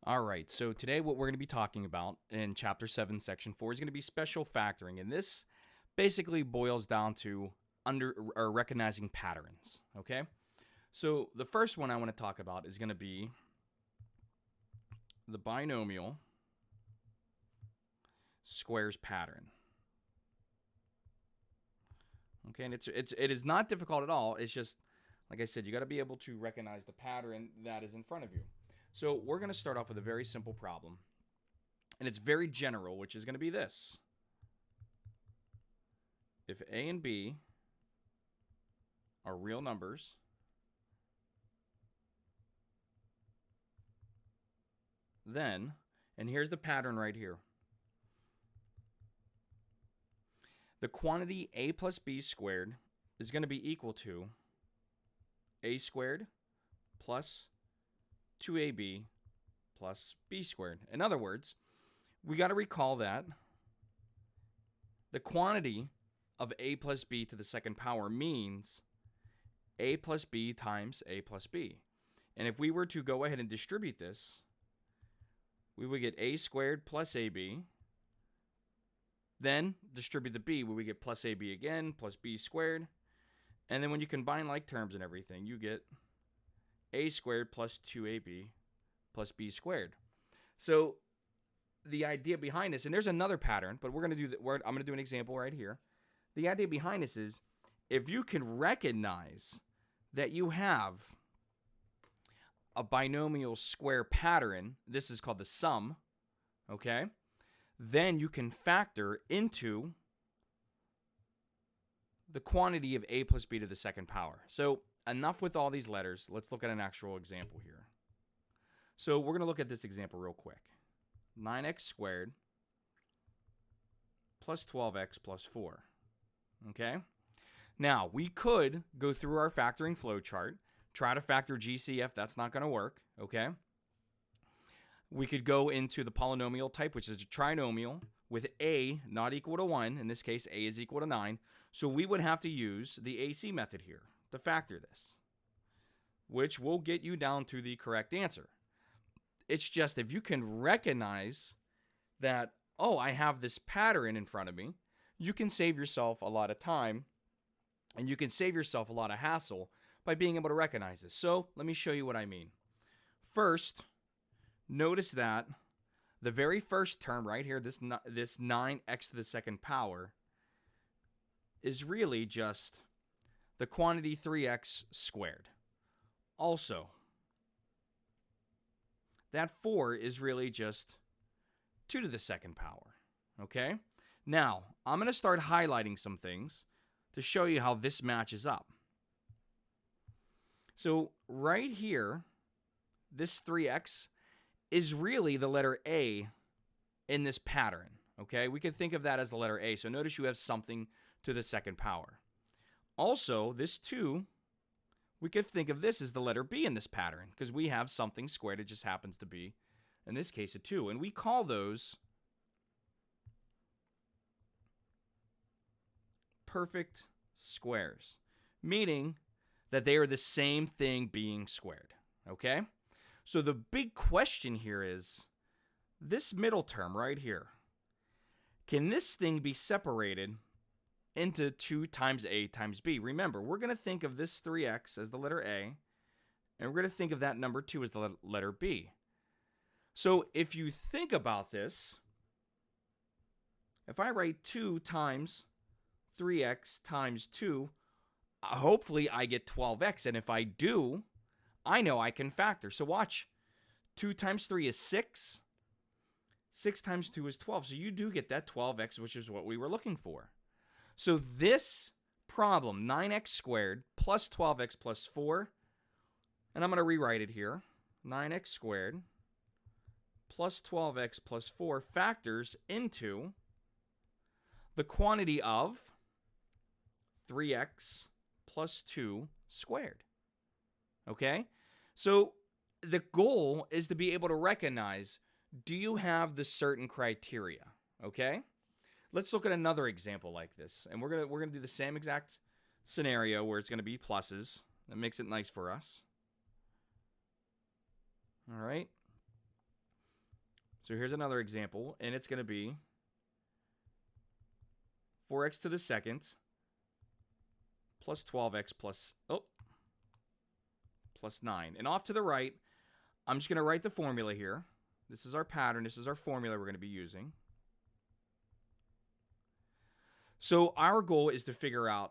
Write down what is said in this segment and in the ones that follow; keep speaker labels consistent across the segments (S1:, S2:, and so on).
S1: All right, so today what we're going to be talking about in Chapter 7, Section 4 is going to be special factoring, and this basically boils down to recognizing patterns, okay? So the first one I want to talk about is going to be the binomial squares pattern. Okay, and it is not difficult at all. It's just, like I said, you got to be able to recognize the pattern that is in front of you. So we're going to start off with a very simple problem. And it's very general, which is going to be this. If A and B are real numbers, then, and here's the pattern right here. The quantity A plus B squared is going to be equal to A squared plus 2AB plus B squared. In other words, we got to recall that the quantity of A plus B to the second power means A plus B times A plus B. And if we were to go ahead and distribute this, we would get A squared plus AB. Then distribute the B, where we get plus AB again, plus B squared. And then when you combine like terms and everything, you get A squared plus 2AB plus B squared. So the idea behind this, and there's another pattern, but I'm going to do an example right here. The idea behind this is if you can recognize that you have a binomial square pattern, this is called the sum, okay? Then you can factor into the quantity of A plus B to the second power. So enough with all these letters. Let's look at an actual example here. So we're going to look at this example real quick. 9x squared plus 12x plus 4. Okay? Now, we could go through our factoring flow chart, try to factor GCF. That's not going to work. Okay? We could go into the polynomial type, which is a trinomial, with A not equal to 1. In this case, A is equal to 9. So we would have to use the AC method here to factor this, which will get you down to the correct answer. It's just if you can recognize that, oh, I have this pattern in front of me, you can save yourself a lot of time and you can save yourself a lot of hassle by being able to recognize this. So let me show you what I mean. First, notice that the very first term right here, this 9x to the second power, is really just the quantity 3x squared. Also, that 4 is really just 2 to the second power. Okay? Now, I'm going to start highlighting some things to show you how this matches up. So right here, this 3x is really the letter A in this pattern, okay? We could think of that as the letter A. So notice you have something to the second power. Also, this 2, we could think of this as the letter B in this pattern because we have something squared. It just happens to be, in this case, a 2. And we call those perfect squares, meaning that they are the same thing being squared, okay? So the big question here is, this middle term right here, can this thing be separated into 2 times A times B? Remember, we're going to think of this 3x as the letter A, and we're going to think of that number 2 as the letter B. So if you think about this, if I write 2 times 3x times 2, hopefully I get 12x, and if I do, I know I can factor. So watch. 2 times 3 is 6. 6 times 2 is 12. So you do get that 12x, which is what we were looking for. So this problem, 9x squared plus 12x plus 4, and I'm going to rewrite it here. 9x squared plus 12x plus 4 factors into the quantity of 3x plus 2 squared. Okay? So the goal is to be able to recognize, do you have the certain criteria? Okay? Let's look at another example like this. And we're gonna do the same exact scenario where it's going to be pluses. That makes it nice for us. All right? So here's another example, and it's going to be 4x to the second plus 12x plus 9. And off to the right, I'm just going to write the formula here. This is our pattern. This is our formula we're going to be using. So our goal is to figure out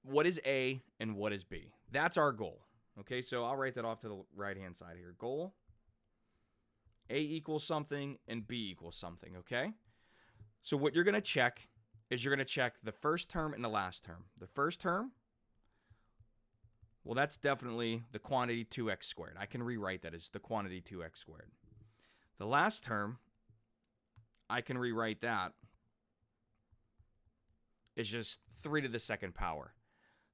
S1: what is A and what is B. That's our goal. Okay, so I'll write that off to the right-hand side here. Goal, A equals something and B equals something, okay? So what you're going to check is you're going to check the first term and the last term. The first term, well, that's definitely the quantity 2x squared. I can rewrite that as the quantity 2x squared. The last term, I can rewrite that as just 3 to the second power.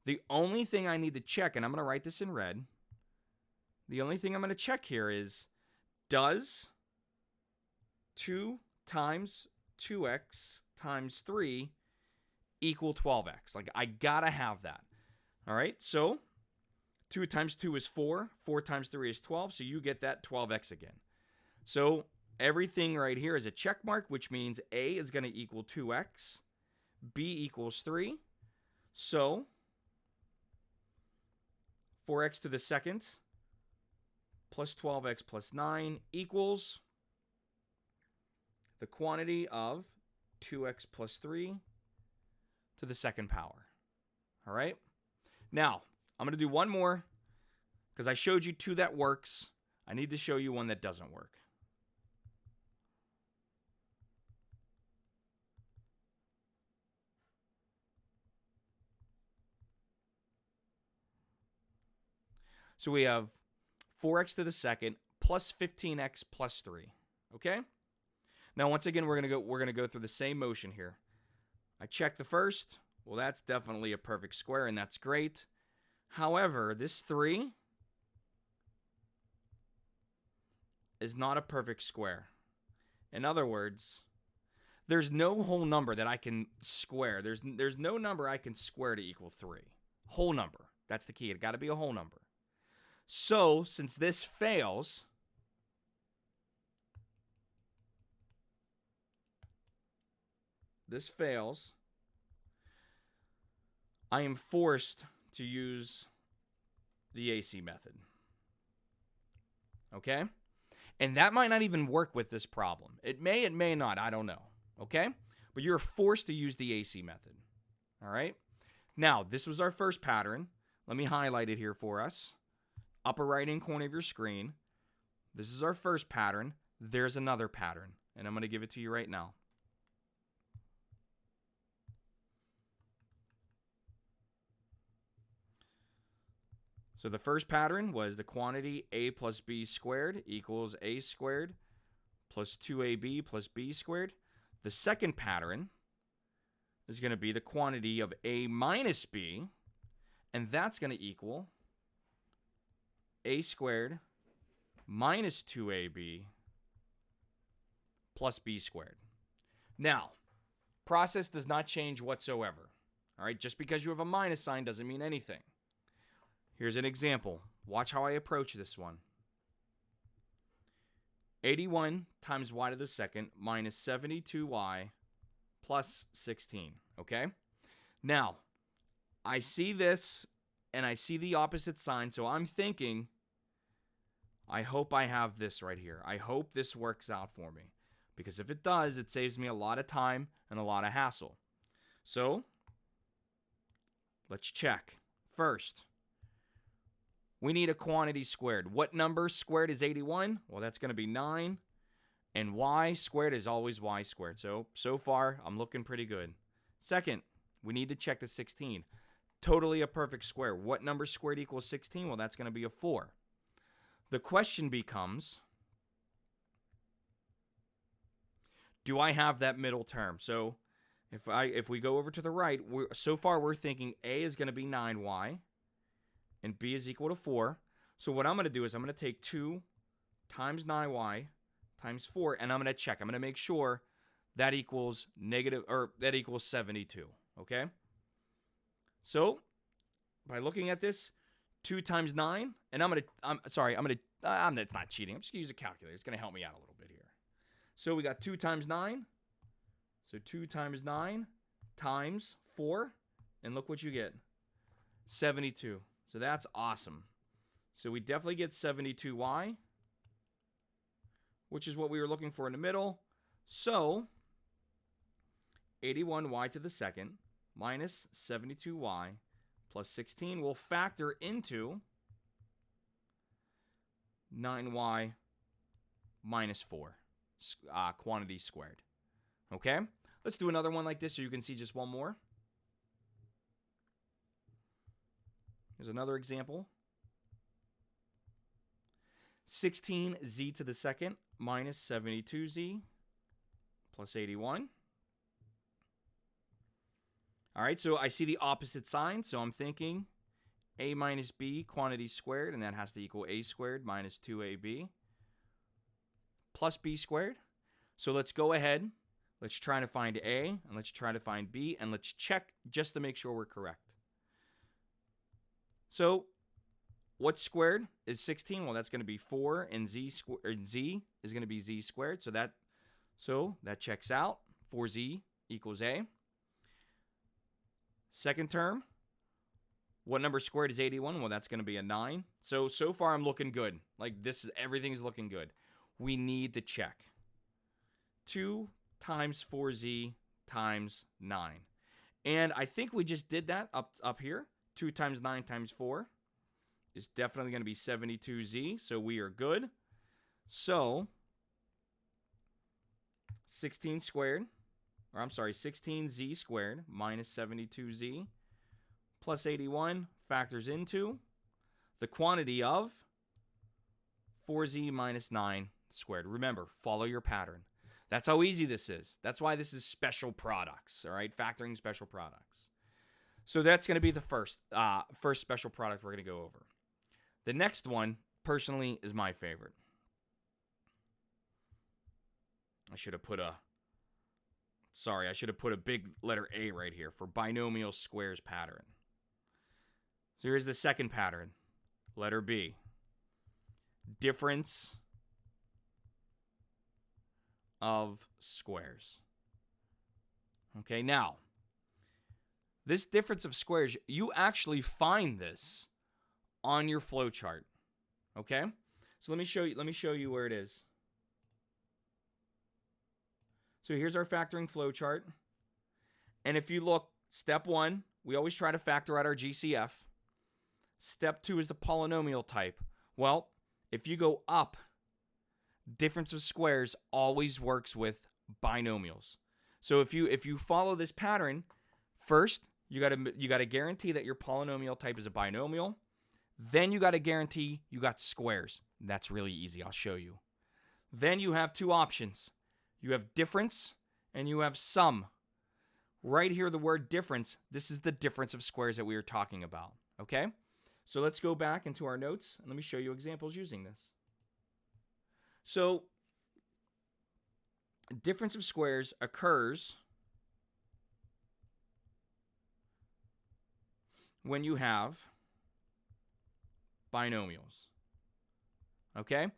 S1: The only thing I need to check, and I'm going to write this in red, the only thing I'm going to check here is, does 2 times 2x times 3 equal 12x? Like, I got to have that. All right, so 2 times 2 is 4. 4 times 3 is 12, so you get that 12x again. So everything right here is a check mark, which means A is going to equal 2x, B equals 3. So 4x to the second plus 12x plus 9 equals the quantity of 2x plus 3 to the second power. All right? Now, I'm going to do one more because I showed you 2 that works. I need to show you one that doesn't work. So we have 4x to the second plus 15x plus 3. Okay? Now once again we're going to go through the same motion here. I check the first. Well, that's definitely a perfect square and that's great. However, this 3 is not a perfect square. In other words, there's no whole number that I can square. There's no number I can square to equal 3. Whole number. That's the key. It got to be a whole number. So, since this fails, I am forced to use the AC method. Okay? And that might not even work with this problem. It may not. I don't know. Okay? But you're forced to use the AC method. All right? Now, this was our first pattern. Let me highlight it here for us. Upper right-hand corner of your screen. This is our first pattern. There's another pattern. And I'm going to give it to you right now. So the first pattern was the quantity a plus b squared equals a squared plus 2ab plus b squared. The second pattern is going to be the quantity of a minus b, and that's going to equal a squared minus 2ab plus b squared. Now, process does not change whatsoever. All right, just because you have a minus sign doesn't mean anything. Here's an example. Watch how I approach this one. 81 times y to the second minus 72y plus 16. Okay? Now, I see this and I see the opposite sign, so I'm thinking, I hope I have this right here. I hope this works out for me. Because if it does, it saves me a lot of time and a lot of hassle. So, let's check. First, we need a quantity squared. What number squared is 81? Well, that's going to be 9. And y squared is always y squared. So far, I'm looking pretty good. Second, we need to check the 16. Totally a perfect square. What number squared equals 16? Well, that's going to be a 4. The question becomes, do I have that middle term? So if we go over to the right, so far we're thinking a is going to be 9y. And b is equal to 4. So what I'm going to do is I'm going to take 2 times 9y times 4, and I'm going to check. I'm going to make sure that equals that equals 72. Okay? So by looking at this, 2 times 9, and it's not cheating. I'm just going to use a calculator. It's going to help me out a little bit So we got 2 times 9. So 2 times 9 times 4. And look what you get. 72. So that's awesome. So we definitely get 72y, which is what we were looking for in the middle. So 81y to the second minus 72y plus 16 will factor into 9y minus 4, quantity squared. Okay? Let's do another one like this so you can see just one more. Here's another example. 16z to the second minus 72z plus 81. All right, so I see the opposite sign, so I'm thinking a minus b quantity squared, and that has to equal a squared minus 2ab plus b squared. So let's go ahead. Let's try to find a, and let's try to find b, and let's check just to make sure we're correct. So what's squared is 16. Well, that's going to be 4, and z is going to be z squared. So that checks out. 4z equals a. Second term, what number squared is 81? Well, that's going to be a 9. So far I'm looking good. Like everything's looking good. We need to check. 2 times 4z times 9. And I think we just did that up here. 2 times 9 times 4 is definitely going to be 72z. So we are good. So 16 squared. 16z squared minus 72z plus 81 factors into the quantity of 4z minus 9 squared. Remember, follow your pattern. That's how easy this is. That's why this is special products, all right? Factoring special products. So that's going to be the first special product we're going to go over. The next one, personally, is my favorite. I should have put a big letter A right here for binomial squares pattern. So here's the second pattern, letter B. Difference of squares. Okay, now, this difference of squares, you actually find this on your flowchart. Okay? So let me show you where it is. So here's our factoring flowchart. And if you look, step 1, we always try to factor out our GCF. Step 2 is the polynomial type. Well, if you go up, difference of squares always works with binomials. So if you follow this pattern, first you got to guarantee that your polynomial type is a binomial. Then you got to guarantee you got squares. That's really easy. I'll show you. Then you have two options. You have difference and you have sum. Right here, the word difference, this is the difference of squares that we were talking about. Okay? So let's go back into our notes and let me show you examples using this. So difference of squares occurs when you have binomials. Okay?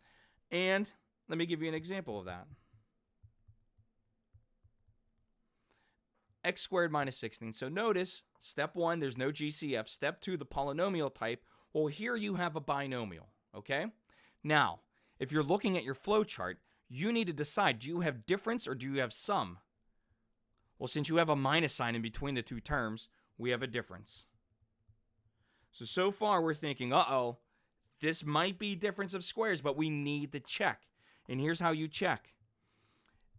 S1: And let me give you an example of that. X squared minus 16. So notice, step 1, there's no GCF. Step 2, the polynomial type. Well, here you have a binomial, okay? Now, if you're looking at your flowchart, you need to decide, do you have difference or do you have sum? Well, since you have a minus sign in between the two terms, we have a difference. So far we're thinking, uh-oh, this might be difference of squares, but we need to check. And here's how you check.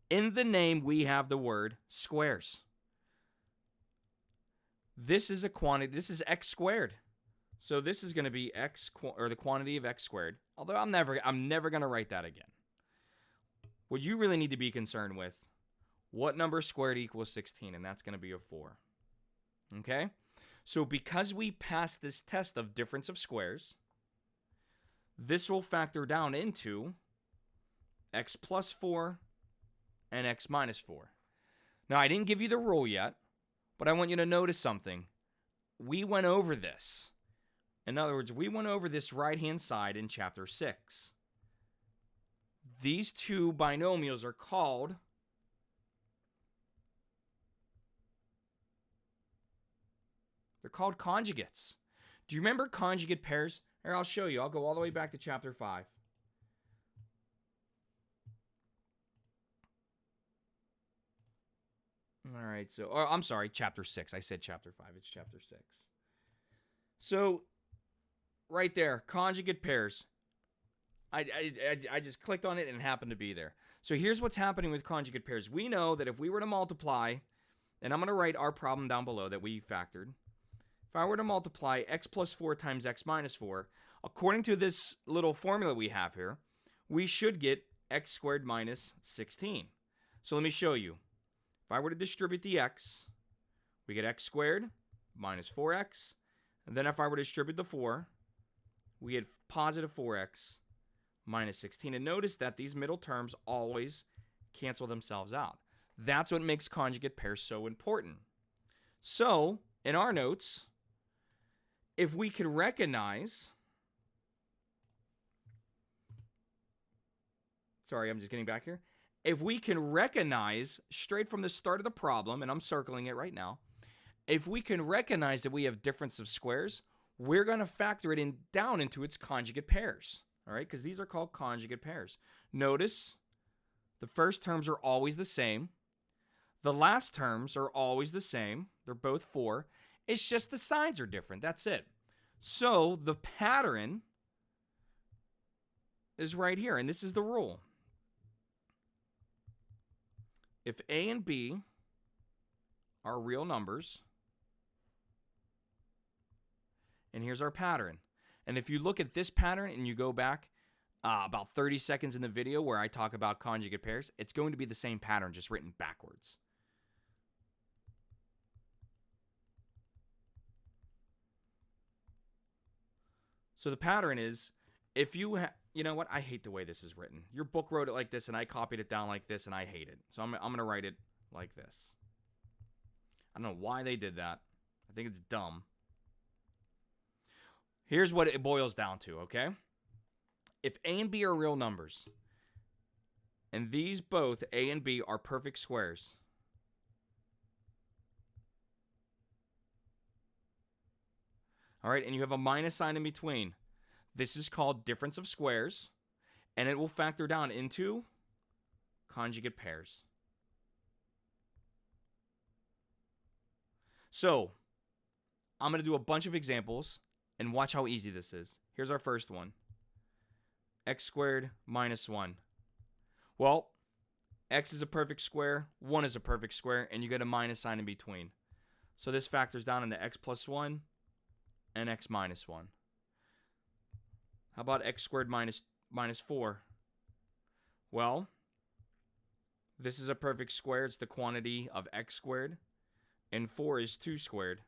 S1: In the name, we have the word squares. This is a quantity. This is x squared. So this is going to be the quantity of x squared. Although I'm never going to write that again. What you really need to be concerned with, what number squared equals 16? And that's going to be a 4. Okay? So because we passed this test of difference of squares, this will factor down into x plus 4 and x minus 4. Now, I didn't give you the rule yet, but I want you to notice something. We went over this. In other words, we went over this right-hand side in chapter 6. These two binomials are called conjugates. Do you remember conjugate pairs? Here, I'll show you. I'll go all the way back to chapter 5. All right, so, I'm sorry, chapter 6. I said chapter 5. It's chapter 6. So, right there, conjugate pairs. I just clicked on it and it happened to be there. So here's what's happening with conjugate pairs. We know that if we were to multiply, and I'm going to write our problem down below that we factored. If I were to multiply x plus 4 times x minus 4, according to this little formula we have here, we should get x squared minus 16. So let me show you. If I were to distribute the x, we get x squared minus 4x. And then if I were to distribute the 4, we get positive 4x minus 16. And notice that these middle terms always cancel themselves out. That's what makes conjugate pairs so important. So, in our notes, if we could recognize... Sorry, I'm just getting back here. If we can recognize straight from the start of the problem, and I'm circling it right now, if we can recognize that we have difference of squares, we're going to factor it down into its conjugate pairs. All right, because these are called conjugate pairs. Notice the first terms are always the same. The last terms are always the same. They're both 4. It's just the signs are different. That's it. So the pattern is right here, and this is the rule. If A and B are real numbers, and here's our pattern. And if you look at this pattern and you go back about 30 seconds in the video where I talk about conjugate pairs, it's going to be the same pattern, just written backwards. So the pattern is, if you you know what? I hate the way this is written. Your book wrote it like this, and I copied it down like this, and I hate it. So I'm going to write it like this. I don't know why they did that. I think it's dumb. Here's what it boils down to, okay? If A and B are real numbers, and these both, A and B, are perfect squares, all right, and you have a minus sign in between, this is called difference of squares, and it will factor down into conjugate pairs. So, I'm going to do a bunch of examples, and watch how easy this is. Here's our first one. X squared minus 1. Well, x is a perfect square, 1 is a perfect square, and you get a minus sign in between. So this factors down into x plus 1 and x minus 1. How about x squared minus 4? Well, this is a perfect square. It's the quantity of x squared, and 4 is 2 squared.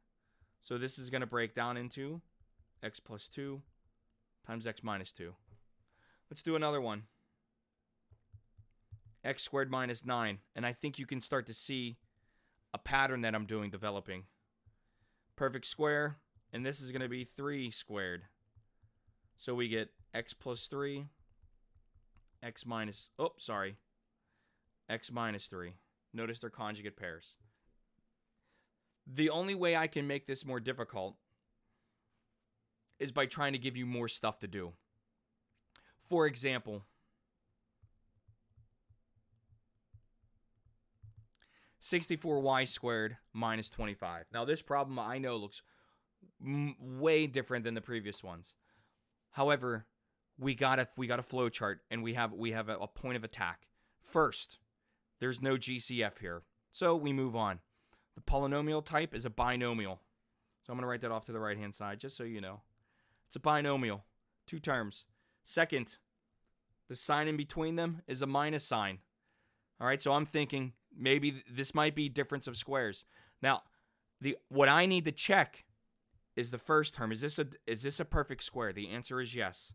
S1: So this is going to break down into x plus 2 times x minus 2. Let's do another one. X squared minus 9. And I think you can start to see a pattern that I'm doing developing. Perfect square. And this is going to be 3 squared. So we get x plus 3, x minus 3. Notice they're conjugate pairs. The only way I can make this more difficult is by trying to give you more stuff to do. For example, (64y squared minus 25). Now this problem I know looks way different than the previous ones. However, we got a flow chart, and we have a point of attack. First, there's no GCF here, so we move on. The polynomial type is a binomial. So I'm going to write that off to the right-hand side, just so you know. It's a binomial. 2 terms. Second, the sign in between them is a minus sign. All right, so I'm thinking maybe this might be difference of squares. Now, what I need to check is the first term. Is this a perfect square? The answer is yes.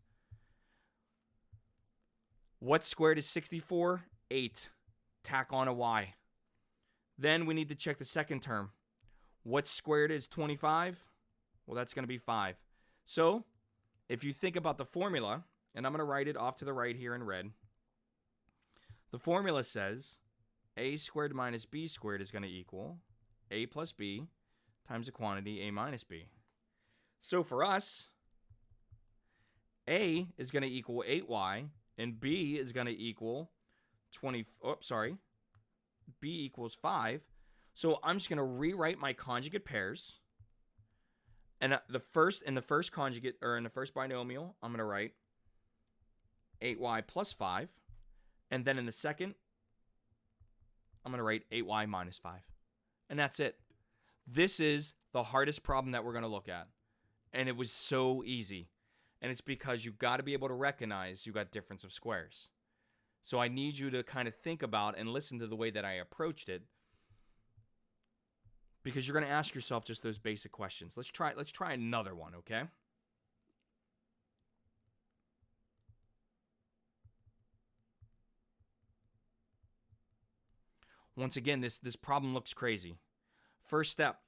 S1: What squared is 64? 8. Tack on a y. Then we need to check the second term. What squared is 25? Well, that's going to be 5. So, if you think about the formula, and I'm going to write it off to the right here in red. The formula says a squared minus b squared is going to equal a plus b times the quantity a minus b. So for us, a is going to equal 8y, and b is going to equal b equals 5. So I'm just going to rewrite my conjugate pairs. And in the first conjugate, or in the first binomial, I'm going to write 8y plus 5. And then in the second, I'm going to write 8y minus 5. And that's it. This is the hardest problem that we're going to look at. And it was so easy. And it's because you've got to be able to recognize you got difference of squares. So I need you to kind of think about and listen to the way that I approached it, because you're going to ask yourself just those basic questions. Let's try another one, okay? Once again, this problem looks crazy. First step,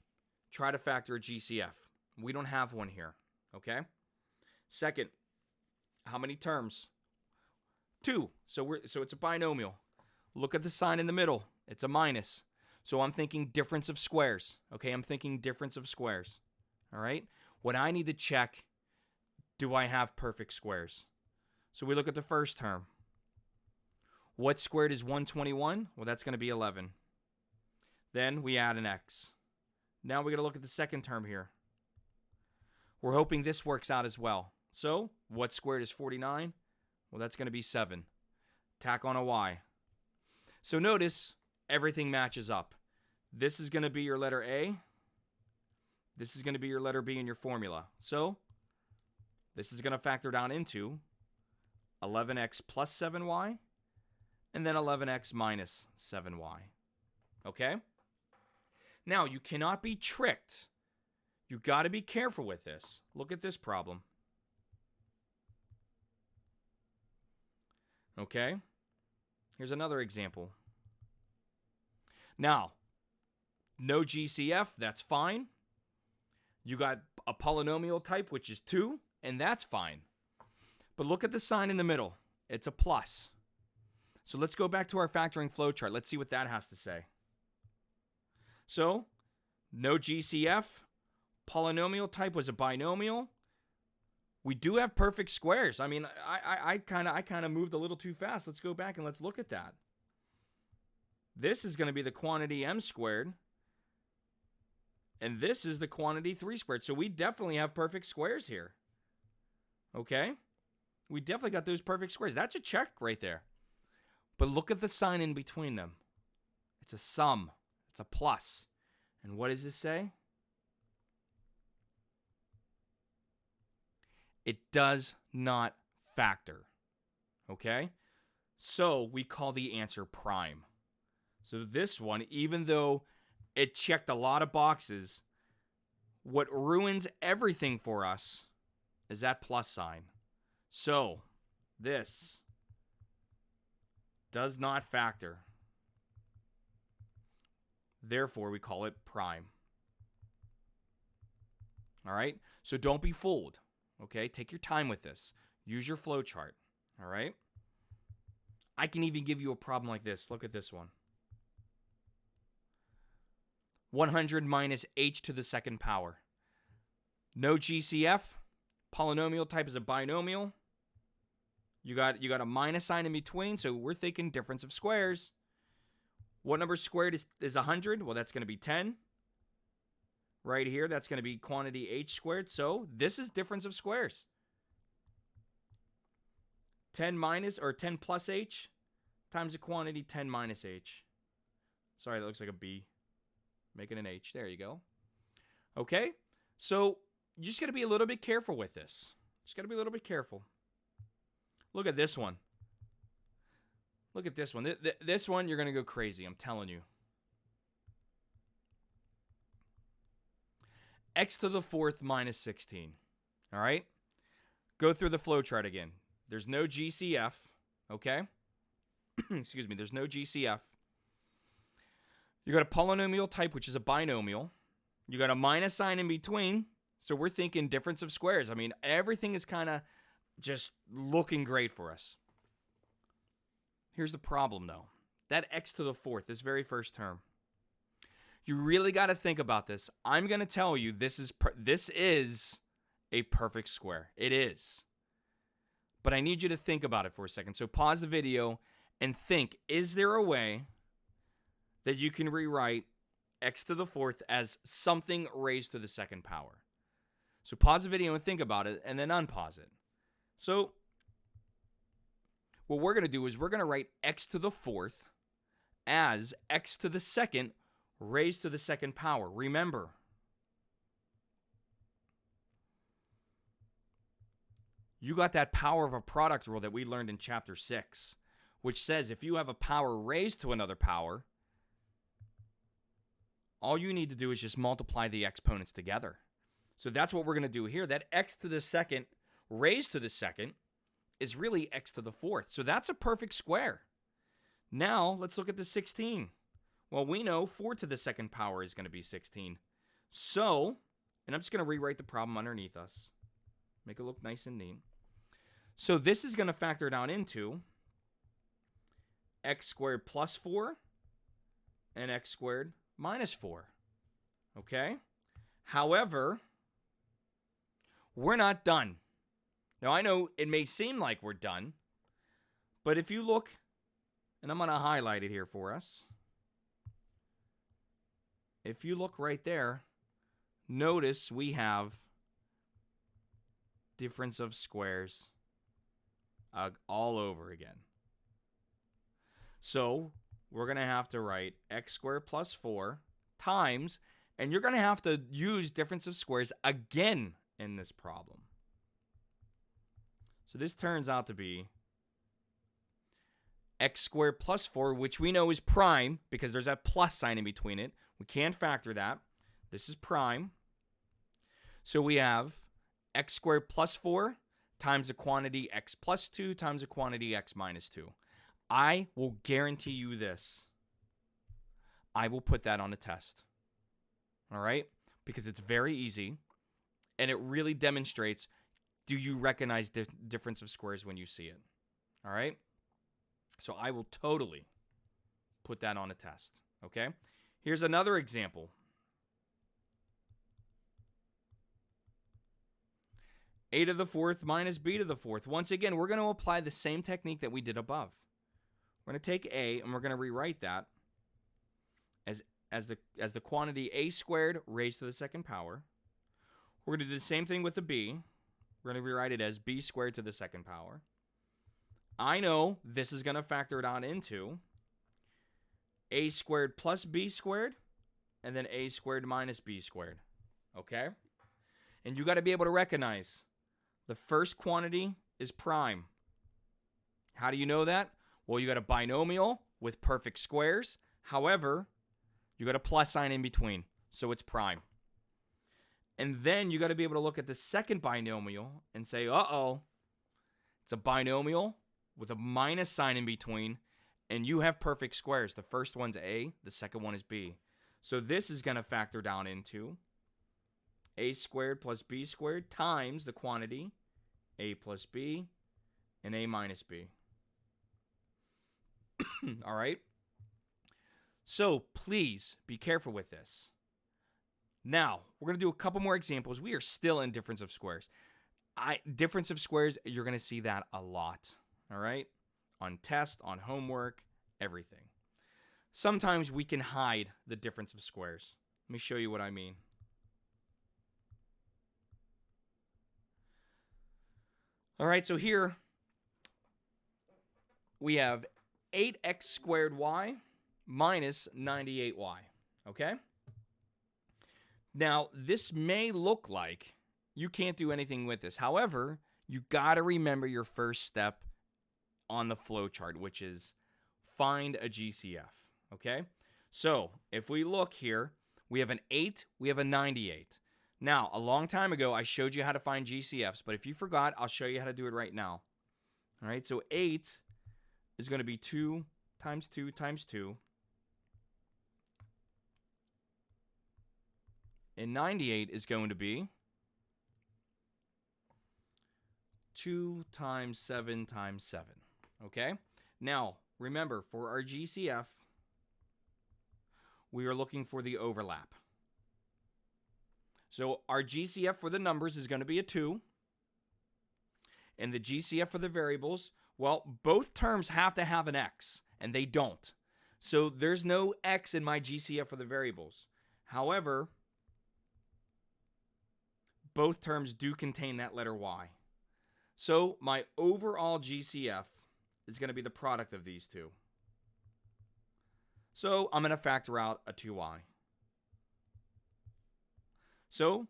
S1: try to factor a GCF. We don't have one here, okay? Second, how many terms? 2. So it's a binomial. Look at the sign in the middle. It's a minus. So I'm thinking difference of squares. Okay, I'm thinking difference of squares. All right? What I need to check, do I have perfect squares? So we look at the first term. What squared is 121? Well, that's going to be 11. Then we add an x. Now we're going to look at the second term here. We're hoping this works out as well. So what squared is 49? Well, that's going to be 7. Tack on a y. So notice everything matches up. This is going to be your letter A. This is going to be your letter B in your formula. So this is going to factor down into 11x plus 7y and then 11x minus 7y. Okay? Now, you cannot be tricked. You got to be careful with this. Look at this problem. Okay? Here's another example. Now, no GCF, that's fine. You got a polynomial type, which is 2, and that's fine. But look at the sign in the middle. It's a plus. So let's go back to our factoring flowchart. Let's see what that has to say. So, no GCF. Polynomial type was a binomial. We do have perfect squares. I mean, I kind of moved a little too fast. Let's go back and let's look at that. This is going to be the quantity m squared. And this is the quantity 3 squared. So we definitely have perfect squares here. Okay? We definitely got those perfect squares. That's a check right there. But look at the sign in between them. It's a sum. It's a plus. And what does this say? It does not factor. Okay? So we call the answer prime. So this one, even though it checked a lot of boxes, what ruins everything for us is that plus sign. So this does not factor. Therefore, we call it prime. All right? So don't be fooled. Okay? Take your time with this. Use your flow chart. All right? I can even give you a problem like this. Look at this one. 100 minus h to the second power. No GCF. Polynomial type is a binomial. You got a minus sign in between, so we're thinking difference of squares. What number squared is 100? Well, that's going to be 10. Right here, that's going to be quantity h squared. So this is difference of squares. 10 plus h times the quantity 10 minus h. Sorry, that looks like a b. Making an h. There you go. Okay? So you just got to be a little bit careful with this. Just got to be a little bit careful. Look at this one. Look at this one. This one, you're going to go crazy. I'm telling you. X to the 4th minus 16. All right? Go through the flowchart again. There's no GCF. Okay? Excuse me. There's no GCF. You got a polynomial type, which is a binomial. You got a minus sign in between. So we're thinking difference of squares. I mean, everything is kind of just looking great for us. Here's the problem, though. That x to the fourth, this very first term, you really got to think about this. I'm going to tell you this is a perfect square. It is. But I need you to think about it for a second. So pause the video and think, is there a way that you can rewrite x to the fourth as something raised to the second power? So pause the video and think about it, and then unpause it. So what we're going to do is we're going to write x to the fourth as x to the second raised to the second power. Remember, you got that power of a product rule that we learned in chapter 6, which says if you have a power raised to another power, all you need to do is just multiply the exponents together. So that's what we're going to do here. That x to the second raised to the second is really x to the fourth. So that's a perfect square. Now let's look at the 16. Well, we know 4 to the second power is going to be 16. So, and I'm just going to rewrite the problem underneath us. Make it look nice and neat. So this is going to factor down into x squared plus 4 and x squared minus 4. Okay? However, we're not done. Now, I know it may seem like we're done, but if you look, and I'm going to highlight it here for us. If you look right there, notice we have difference of squares all over again. So we're going to have to write x squared plus 4 times, and you're going to have to use difference of squares again in this problem. So this turns out to be x squared plus 4, which we know is prime because there's a plus sign in between it. We can't factor that. This is prime. So we have x squared plus 4 times the quantity x plus 2 times the quantity x minus 2. I will guarantee you this. I will put that on a test. All right? Because it's very easy, and it really demonstrates, do you recognize difference of squares when you see it? All right? So I will totally put that on a test. Okay? Here's another example. A to the fourth minus b to the fourth. Once again, we're going to apply the same technique that we did above. We're going to take a and we're going to rewrite that as the quantity a squared raised to the second power. We're going to do the same thing with the b. We're going to rewrite it as b squared to the second power. I know this is going to factor it out into a squared plus b squared, and then a squared minus b squared. Okay? And you got to be able to recognize the first quantity is prime. How do you know that? Well, you got a binomial with perfect squares. However, you got a plus sign in between, so it's prime. And then you got to be able to look at the second binomial and say, uh-oh, it's a binomial with a minus sign in between, and you have perfect squares. The first one's a, the second one is b. So this is going to factor down into a squared plus b squared times the quantity a plus b and a minus b. All right? So please be careful with this. Now, we're going to do a couple more examples. We are still in difference of squares. Difference of squares, you're going to see that a lot. All right? On test, on homework, everything. Sometimes we can hide the difference of squares. Let me show you what I mean. All right, so here we have 8x squared y minus 98y, okay? Now, this may look like you can't do anything with this. However, you got to remember your first step on the flow chart, which is find a GCF, okay? So, if we look here, we have an 8, we have a 98. Now, a long time ago, I showed you how to find GCFs, but if you forgot, I'll show you how to do it right now. All right, so 8 is going to be 2 times 2 times 2. And 98 is going to be 2 times 7 times 7. Okay? Now, remember, for our GCF, we are looking for the overlap. So our GCF for the numbers is going to be a 2. And the GCF for the variables, well, both terms have to have an x, and they don't. So there's no x in my GCF for the variables. However, both terms do contain that letter y. So my overall GCF is going to be the product of these two. So I'm going to factor out a 2y. So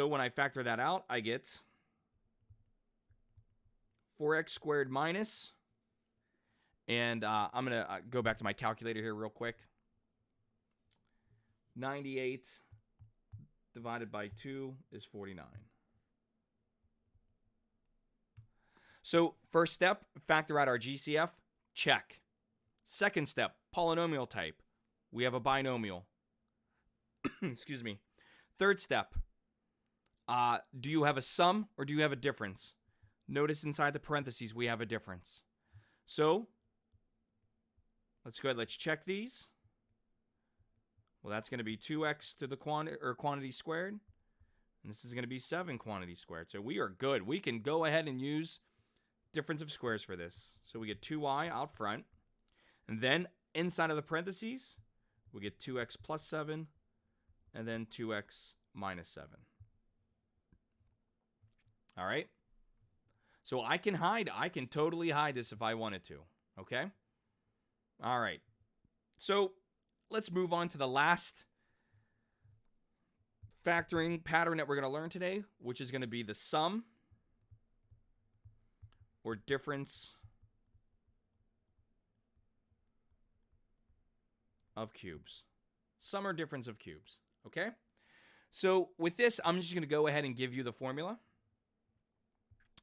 S1: when I factor that out, I get 4x squared minus, and I'm going to go back to my calculator here real quick. 98 divided by 2 is 49. So first step, factor out our GCF. Check. Second step, polynomial type. We have a binomial. Excuse me. Third step, do you have a sum or do you have a difference? Notice inside the parentheses we have a difference. So let's go ahead, let's check these. Well, that's going to be 2x to the quantity squared. And this is going to be 7 quantity squared. So we are good. We can go ahead and use difference of squares for this. So we get 2y out front. And then inside of the parentheses, we get 2x plus 7 and then 2x minus 7. All right? So I can totally hide this if I wanted to. Okay? All right. So let's move on to the last factoring pattern that we're going to learn today, which is going to be the sum or difference of cubes. Sum or difference of cubes. Okay? So with this, I'm just going to go ahead and give you the formula.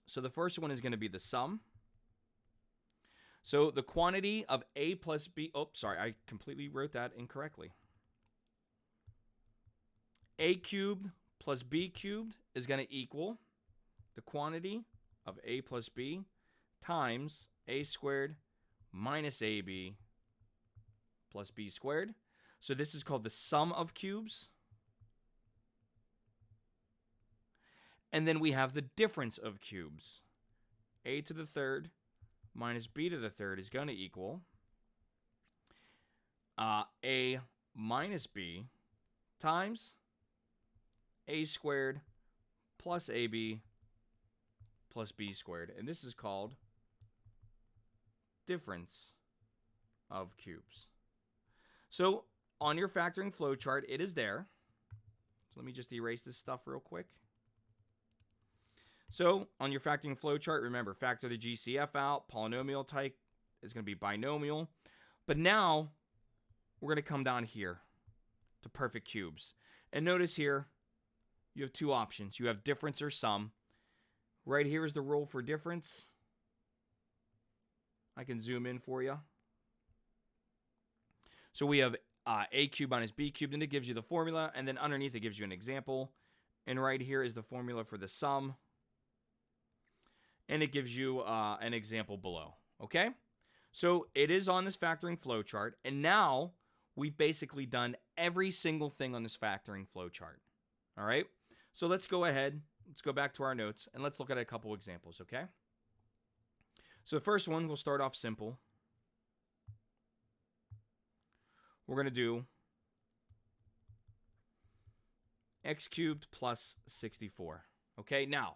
S1: So the first one is going to be the sum. So the quantity of a plus b, oh, sorry, I completely wrote that incorrectly. A cubed plus b cubed is going to equal the quantity of a plus b times a squared minus ab plus b squared. So this is called the sum of cubes. And then we have the difference of cubes. A to the third minus b to the third is going to equal a minus b times a squared plus ab plus b squared. And this is called difference of cubes. So on your factoring flowchart, it is there. So let me just erase this stuff real quick. So on your factoring flowchart, remember, factor the GCF out. Polynomial type is going to be binomial. But now we're going to come down here to perfect cubes. And notice here, you have two options. You have difference or sum. Right here is the rule for difference. I can zoom in for you. So we have a cubed minus b cubed, and it gives you the formula. And then underneath, it gives you an example. And right here is the formula for the sum. And it gives you an example below. Okay? So it is on this factoring flowchart. And now we've basically done every single thing on this factoring flowchart. All right? So let's go ahead. Let's go back to our notes, and let's look at a couple examples, okay? So the first one, we'll start off simple. We're going to do x cubed plus 64. Okay, now,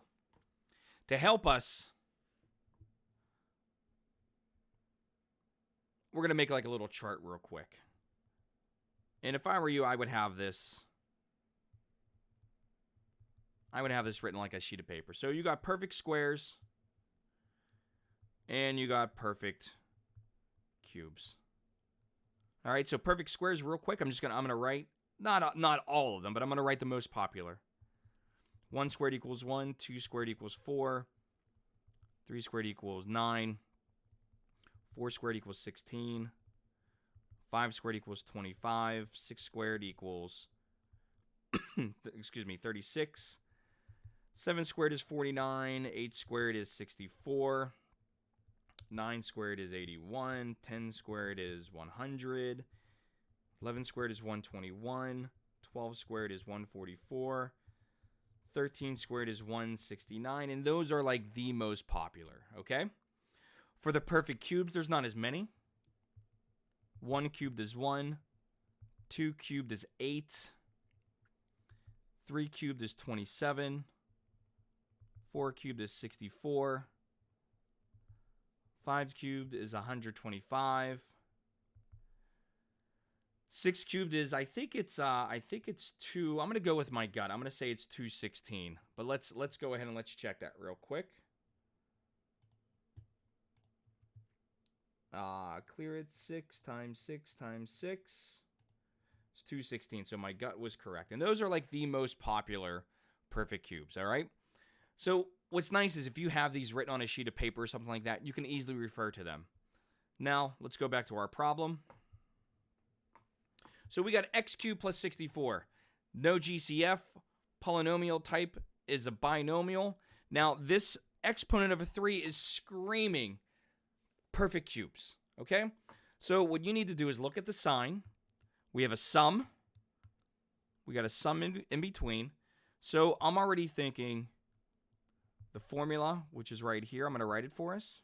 S1: to help us, we're going to make like a little chart real quick. And if I were you, I would have this written like a sheet of paper. So you got perfect squares and you got perfect cubes. All right, so perfect squares real quick. I'm going to write not all of them, but I'm going to write the most popular. 1 squared equals 1, 2 squared equals 4, 3 squared equals 9, 4 squared equals 16, 5 squared equals 25, 6 squared equals 36. 7 squared is 49, 8 squared is 64, 9 squared is 81. 10 squared is 100. 11 squared is 121. 12 squared is 144. 13 squared is 169. And those are like the most popular, okay? For the perfect cubes, there's not as many. 1 cubed is 1. 2 cubed is 8. 3 cubed is 27. 4 cubed is 64. 5 cubed is 125. 6 cubed is, I think it's 2. I'm going to go with my gut. I'm going to say it's 216. But let's go ahead and let's check that real quick. Clear it. 6 times 6 times 6. It's 216. So my gut was correct. And those are like the most popular perfect cubes, all right? So what's nice is if you have these written on a sheet of paper or something like that, you can easily refer to them. Now, let's go back to our problem. So we got x cubed plus 64. No GCF. Polynomial type is a binomial. Now, this exponent of a 3 is screaming perfect cubes, okay? So what you need to do is look at the sign. We have a sum. We got a sum in between. So I'm already thinking the formula, which is right here. I'm going to write it for us.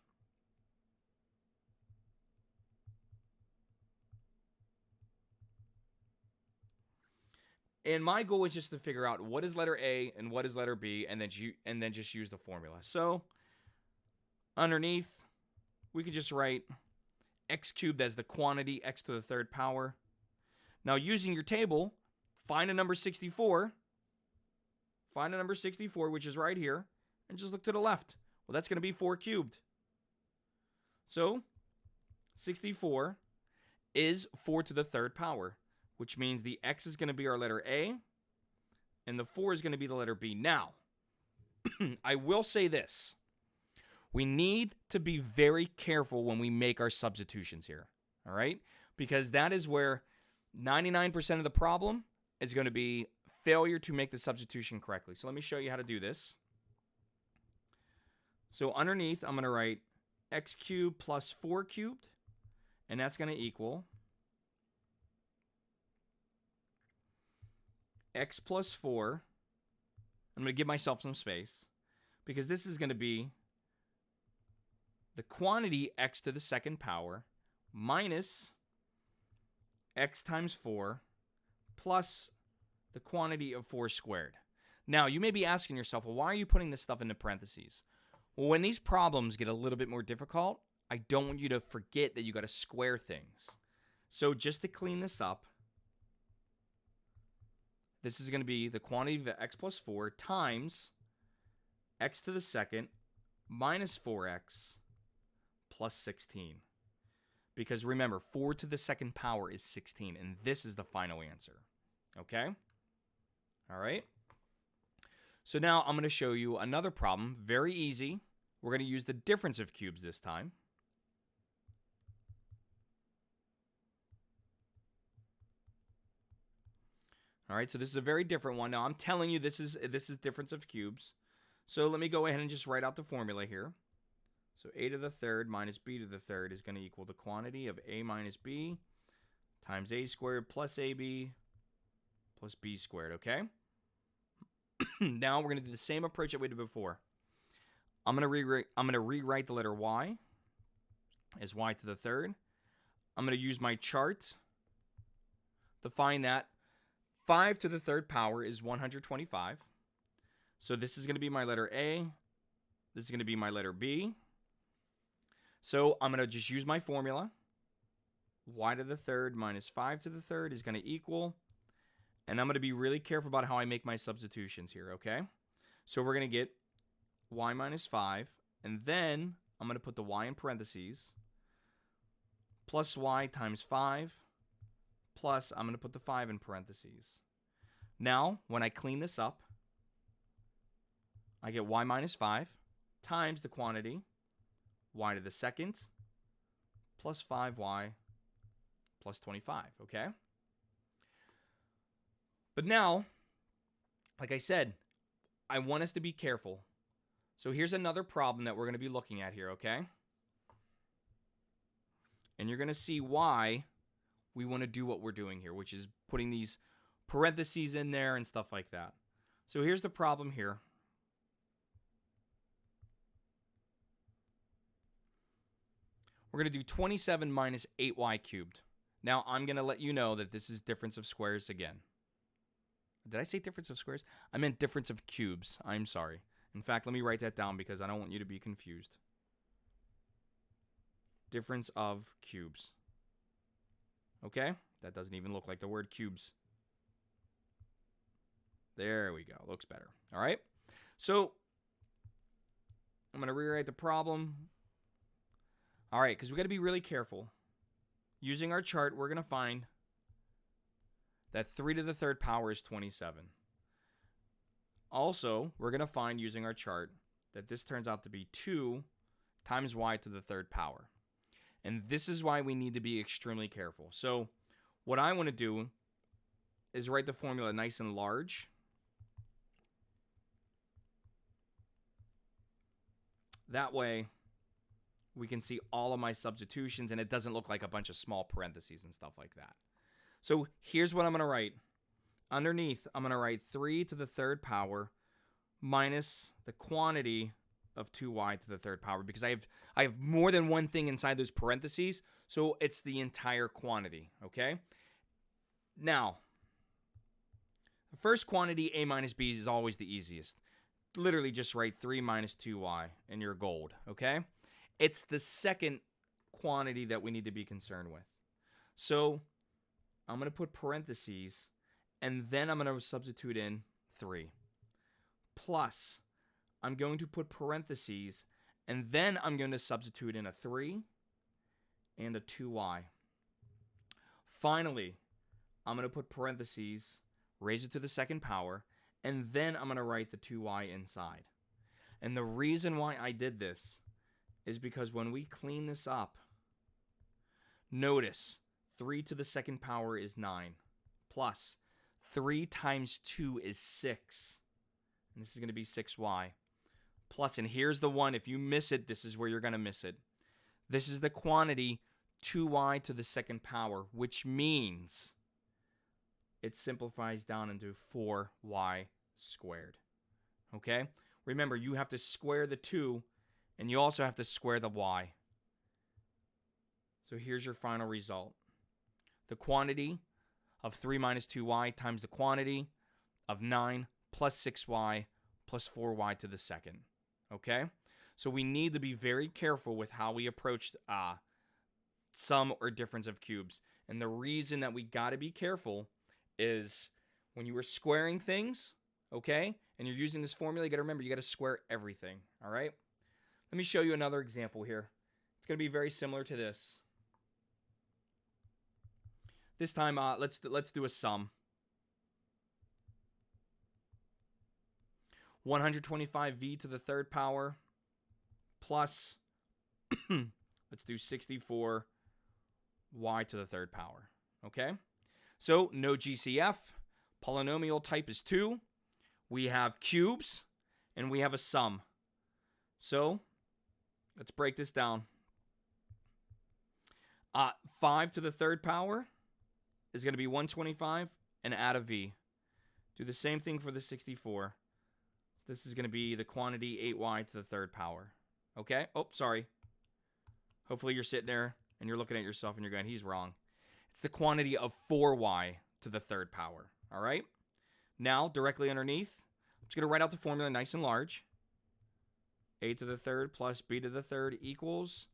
S1: And my goal is just to figure out what is letter A and what is letter B, and then just use the formula. So underneath, we could just write x cubed as the quantity x to the third power. Now, using your table, find a number 64. Find a number 64, which is right here, and just look to the left. Well, that's going to be 4 cubed. So 64 is 4 to the third power, which means the x is going to be our letter A, and the 4 is going to be the letter B. Now, I will say this. We need to be very careful when we make our substitutions here, all right? Because that is where 99% of the problem is going to be failure to make the substitution correctly. So let me show you how to do this. So underneath, I'm going to write x cubed plus 4 cubed, and that's going to equal x plus 4. I'm going to give myself some space because this is going to be the quantity x to the second power minus x times 4 plus the quantity of 4 squared. Now, you may be asking yourself, well, why are you putting this stuff into parentheses? Well, when these problems get a little bit more difficult, I don't want you to forget that you got to square things. So just to clean this up, this is going to be the quantity of x plus 4 times x to the second minus 4x plus 16. Because remember, 4 to the second power is 16, and this is the final answer. Okay? All right? So now I'm going to show you another problem. Very easy. We're going to use the difference of cubes this time. All right, so this is a very different one. Now I'm telling you this is difference of cubes. So let me go ahead and just write out the formula here. So a to the third minus b to the third is going to equal the quantity of a minus b times a squared plus ab plus b squared, okay? Now we're going to do the same approach that we did before. I'm going to rewrite the letter y as y to the third. I'm going to use my chart to find that 5 to the third power is 125. So this is going to be my letter A. This is going to be my letter B. So I'm going to just use my formula. Y to the third minus 5 to the third is going to equal. And I'm going to be really careful about how I make my substitutions here, okay? So we're going to get y minus 5. And then I'm going to put the y in parentheses. Plus y times 5. Plus I'm going to put the 5 in parentheses. Now, when I clean this up, I get y minus 5 times the quantity y to the second plus 5y plus 25, okay? But now, like I said, I want us to be careful. So here's another problem that we're going to be looking at here, okay? And you're going to see why we want to do what we're doing here, which is putting these parentheses in there and stuff like that. So here's the problem here. We're going to do 27 minus 8y cubed. Now, I'm going to let you know that this is difference of squares again. Did I say difference of squares? I meant difference of cubes. I'm sorry. In fact, let me write that down because I don't want you to be confused. Difference of cubes. Okay? That doesn't even look like the word cubes. There we go. Looks better. All right? So, I'm going to rewrite the problem. All right, because we got to be really careful. Using our chart, we're going to find that 3 to the third power is 27. Also, we're going to find using our chart that this turns out to be 2 times y to the third power. And this is why we need to be extremely careful. So what I want to do is write the formula nice and large. That way, we can see all of my substitutions, and it doesn't look like a bunch of small parentheses and stuff like that. So here's what I'm going to write. Underneath, I'm going to write 3 to the third power minus the quantity of 2y to the third power, because I have more than one thing inside those parentheses, so it's the entire quantity, okay? Now, the first quantity, a minus b, is always the easiest. Literally just write 3 minus 2y and you're gold, okay? It's the second quantity that we need to be concerned with. So I'm going to put parentheses, and then I'm going to substitute in 3. Plus, I'm going to put parentheses, and then I'm going to substitute in a 3 and a 2y. Finally, I'm going to put parentheses, raise it to the second power, and then I'm going to write the 2y inside. And the reason why I did this is because when we clean this up, notice 3 to the second power is 9, plus 3 times 2 is 6, and this is going to be 6y, plus, and here's the one, if you miss it, this is where you're going to miss it. This is the quantity 2y to the second power, which means it simplifies down into 4y squared. Okay? Remember, you have to square the 2, and you also have to square the y. So here's your final result. The quantity of 3 minus 2y times the quantity of 9 plus 6y plus 4y to the second. Okay? So we need to be very careful with how we approach sum or difference of cubes. And the reason that we got to be careful is when you are squaring things, okay, and you're using this formula, you got to remember, you got to square everything, all right? Let me show you another example here. It's going to be very similar to this. This time, let's do a sum. 125v to the third power plus, let's do 64y to the third power, okay? So, no GCF, polynomial type is 2, we have cubes, and we have a sum. So, let's break this down. 5 to the third power is going to be 125 and add a v. Do the same thing for the 64. This is going to be the quantity 8y to the third power. Okay? Oh, sorry. Hopefully you're sitting there and you're looking at yourself and you're going, he's wrong. It's the quantity of 4y to the third power. All right? Now, directly underneath, I'm just going to write out the formula nice and large. A to the third plus b to the third equals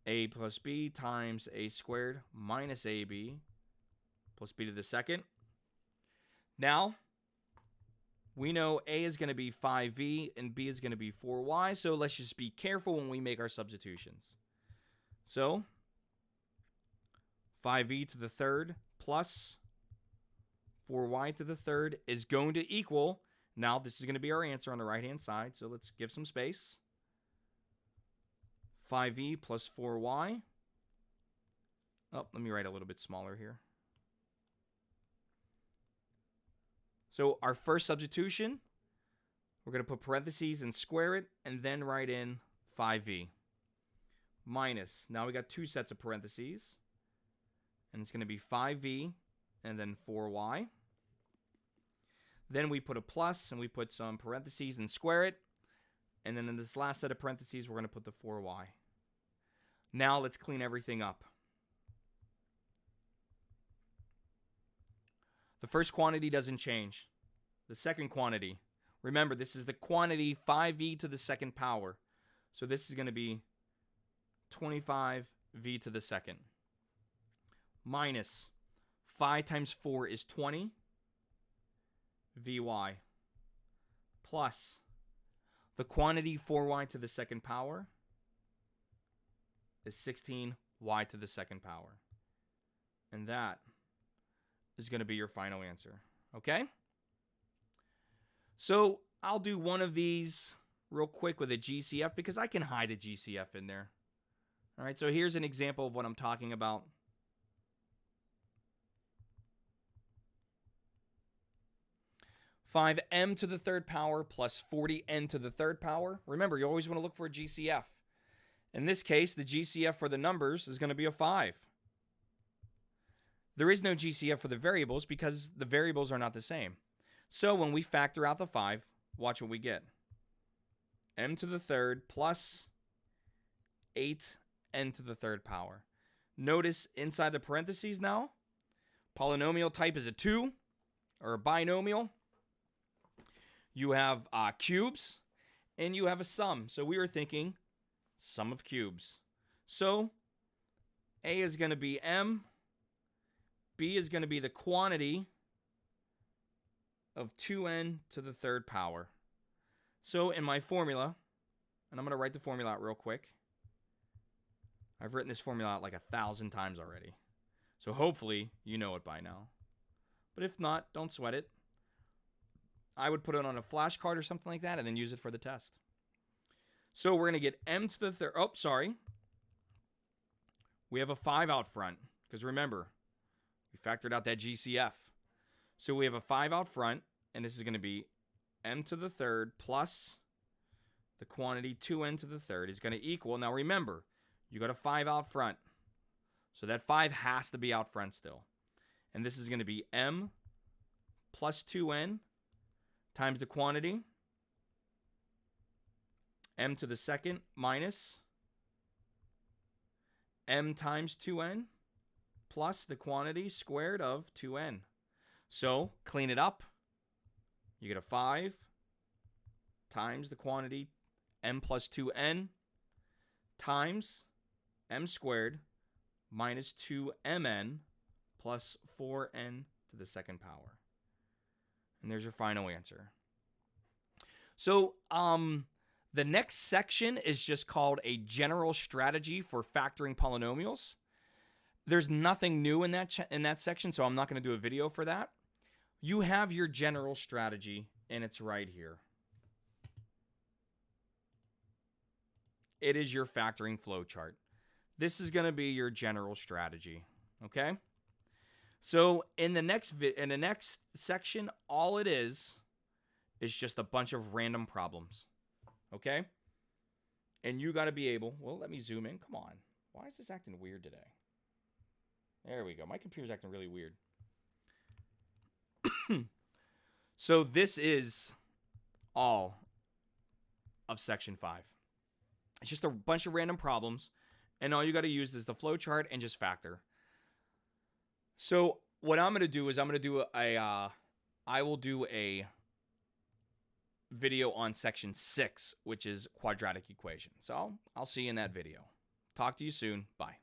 S1: a plus b times a squared minus ab plus b to the second. Now, we know a is going to be 5v and b is going to be 4y, so let's just be careful when we make our substitutions. So, 5v to the third plus 4y to the third is going to equal, now this is going to be our answer on the right-hand side, so let's give some space. 5v plus 4y. Oh, let me write a little bit smaller here. So our first substitution, we're going to put parentheses and square it, and then write in 5v minus, now we got two sets of parentheses, and it's going to be 5v and then 4y. Then we put a plus and we put some parentheses and square it. And then in this last set of parentheses, we're going to put the 4y. Now let's clean everything up. The first quantity doesn't change. The second quantity, remember, this is the quantity 5v to the second power. So this is going to be 25v to the second. Minus 5 times 4 is 20 vy. Plus the quantity 4y to the second power is 16y to the second power. And that is going to be your final answer. Okay? So I'll do one of these real quick with a GCF because I can hide a GCF in there. All right, so here's an example of what I'm talking about. (5m to the third power plus 40n to the third power). Remember, you always want to look for a GCF. In this case, the GCF for the numbers is going to be a 5. There is no GCF for the variables because the variables are not the same. So when we factor out the 5, watch what we get. M to the third plus 8n to the third power. Notice inside the parentheses now, polynomial type is a 2 or a binomial. You have cubes and you have a sum. So we were thinking sum of cubes. So A is going to be M. B is going to be the quantity of 2n to the third power. So in my formula, and I'm going to write the formula out real quick. I've written this formula out like 1,000 times already. So hopefully you know it by now. But if not, don't sweat it. I would put it on a flashcard or something like that and then use it for the test. So we're going to get m to the third. Oh, sorry. We have a 5 out front because remember, we factored out that GCF. So we have a 5 out front, and this is going to be m to the third plus the quantity 2n to the third is going to equal. Now remember, you got a 5 out front. So that 5 has to be out front still. And this is going to be m plus 2n times the quantity, m to the second minus m times 2n plus the quantity squared of 2n. So clean it up. You get a 5 times the quantity m plus 2n times m squared minus 2mn plus 4n to the second power. And there's your final answer. So the next section is just called a general strategy for factoring polynomials. There's nothing new in that section, so I'm not going to do a video for that. You have your general strategy, and it's right here. It is your factoring flowchart. This is going to be your general strategy, okay? So in the next section, all it is just a bunch of random problems, okay? And you got to be able, well, let me zoom in. Come on. Why is this acting weird today? There we go. My computer's acting really weird. So this is all of section 5. It's just a bunch of random problems, and all you got to use is the flowchart and just factor. So what I'm going to do is I will do a video on section 6, which is quadratic equations. So I'll see you in that video. Talk to you soon. Bye.